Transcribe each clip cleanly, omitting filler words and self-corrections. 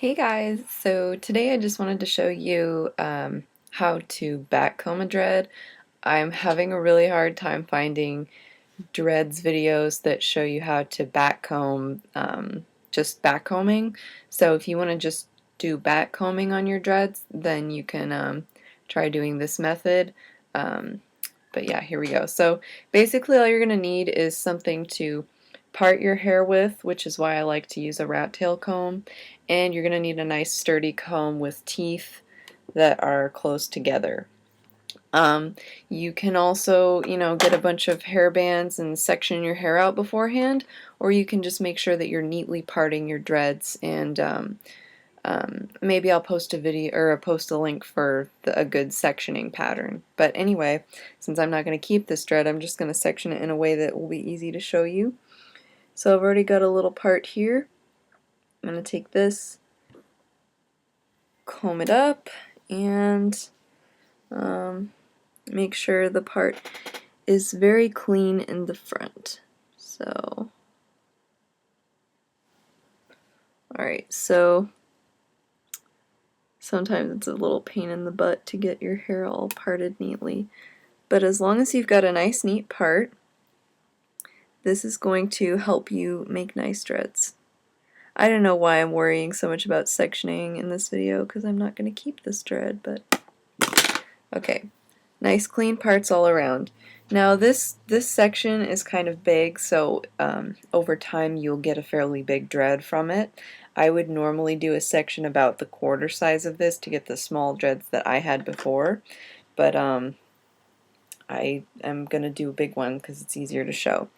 Hey guys, so today I just wanted to show you how to backcomb a dread. I'm having a really hard time finding dreads videos that show you how to backcomb, just backcombing. So if you want to just do backcombing on your dreads, then you can try doing this method. Um, but yeah, here we go. So basically all you're going to need is something to part your hair with, which is why I like to use a rat tail comb, and you're going to need a nice sturdy comb with teeth that are close together. You can also, get a bunch of hair bands and section your hair out beforehand, or you can just make sure that you're neatly parting your dreads, and maybe I'll post a video or post a link for a good sectioning pattern. But anyway, since I'm not going to keep this dread, I'm just going to section it in a way that will be easy to show you. So I've already got a little part here. I'm going to take this, comb it up, and make sure the part is very clean in the front. So, alright, so sometimes it's a little pain in the butt to get your hair all parted neatly. But as long as you've got a nice neat part, this is going to help you make nice dreads. I don't know why I'm worrying so much about sectioning in this video because I'm not going to keep this dread, but okay. Nice clean parts all around. Now this section is kind of big, so over time you'll get a fairly big dread from it. I would normally do a section about the quarter size of this to get the small dreads that I had before, but I am going to do a big one because it's easier to show.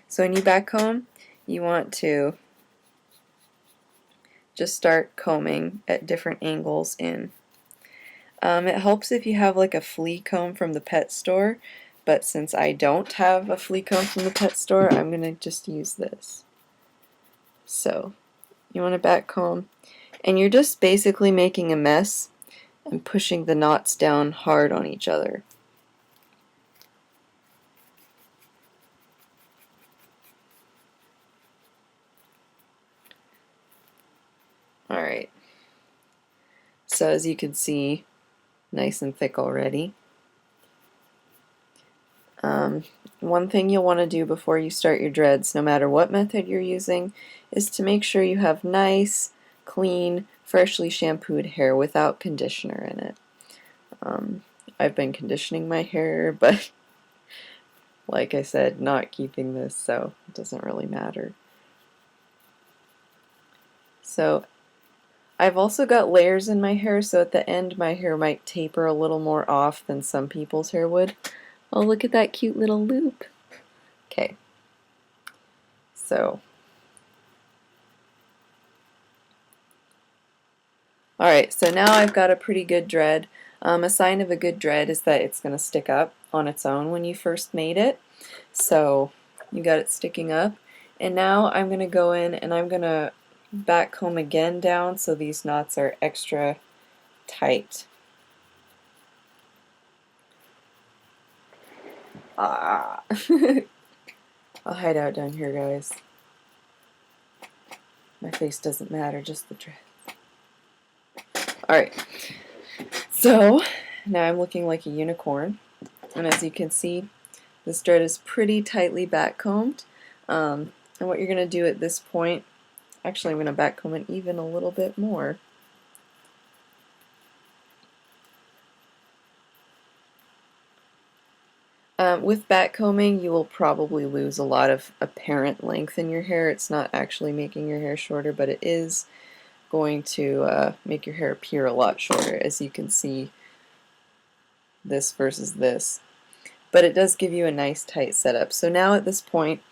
So when you backcomb, you want to just start combing at different angles in. It helps if you have like a flea comb from the pet store, but since I don't have a flea comb from the pet store, I'm going to just use this. So you want to backcomb, and you're just basically making a mess and pushing the knots down hard on each other. Alright, so as you can see, nice and thick already. One thing you'll want to do before you start your dreads, no matter what method you're using, is to make sure you have nice, clean, freshly shampooed hair without conditioner in it. I've been conditioning my hair, but like I said, not keeping this, so it doesn't really matter. So I've also got layers in my hair, so at the end my hair might taper a little more off than some people's hair would. Oh, look at that cute little loop. Okay, so alright, so now I've got a pretty good dread. A sign of a good dread is that it's going to stick up on its own when you first made it. So you got it sticking up. And now I'm going to go in and I'm going to backcomb again down so these knots are extra tight. Ah. I'll hide out down here, guys. My face doesn't matter, just the dread. Alright, so now I'm looking like a unicorn, and as you can see, this dread is pretty tightly backcombed. And what you're going to do at this point, actually I'm going to backcomb it even a little bit more. With backcombing, you will probably lose a lot of apparent length in your hair. It's not actually making your hair shorter, but it is going to make your hair appear a lot shorter, as you can see this versus this. But it does give you a nice tight setup. So now at this point,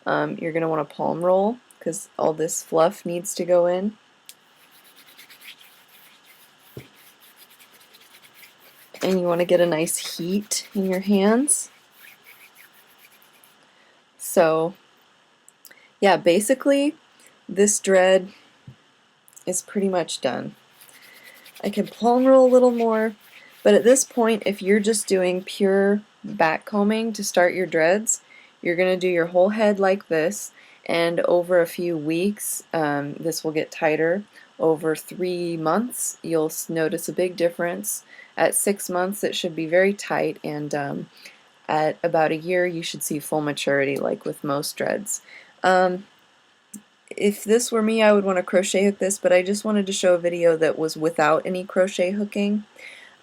you're going to want to palm roll because all this fluff needs to go in. And you want to get a nice heat in your hands. So yeah, basically this dread is pretty much done. I can palm roll a little more, but at this point, if you're just doing pure backcombing to start your dreads, you're going to do your whole head like this, and over a few weeks this will get tighter. over 3 months, you'll notice a big difference. At 6 months, it should be very tight, and at about a year, you should see full maturity, like with most dreads. If this were me, I would want to crochet hook this, but I just wanted to show a video that was without any crochet hooking.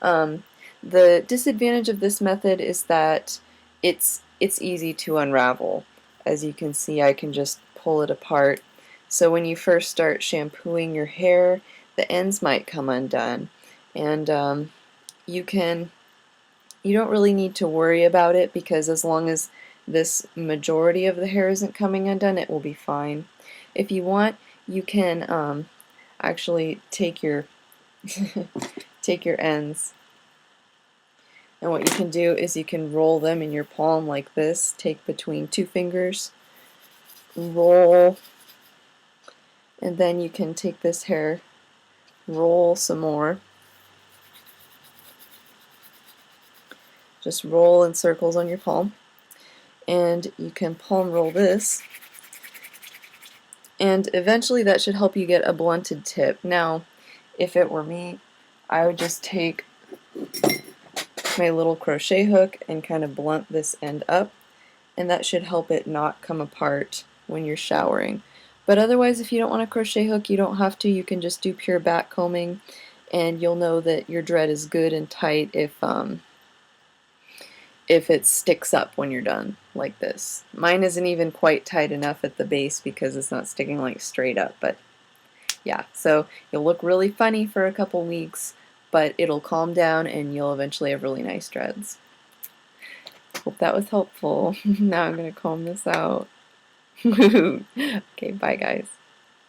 The disadvantage of this method is that it's easy to unravel. As you can see, I can just pull it apart. So when you first start shampooing your hair, the ends might come undone, and you don't really need to worry about it, because as long as this majority of the hair isn't coming undone, it will be fine. If you want, you can actually take your take your ends, and what you can do is you can roll them in your palm like this. Take between 2 fingers, roll, and then you can take this hair, roll some more. Just roll in circles on your palm, and you can palm roll this, and eventually that should help you get a blunted tip. Now, if it were me, I would just take my little crochet hook and kind of blunt this end up, and that should help it not come apart when you're showering. But otherwise, if you don't want a crochet hook, you don't have to. You can just do pure back combing, and you'll know that your dread is good and tight if it sticks up when you're done, like this. Mine isn't even quite tight enough at the base because it's not sticking like straight up, but yeah, so you'll look really funny for a couple weeks, but it'll calm down and you'll eventually have really nice dreads. Hope that was helpful. Now I'm going to comb this out. Okay, bye guys.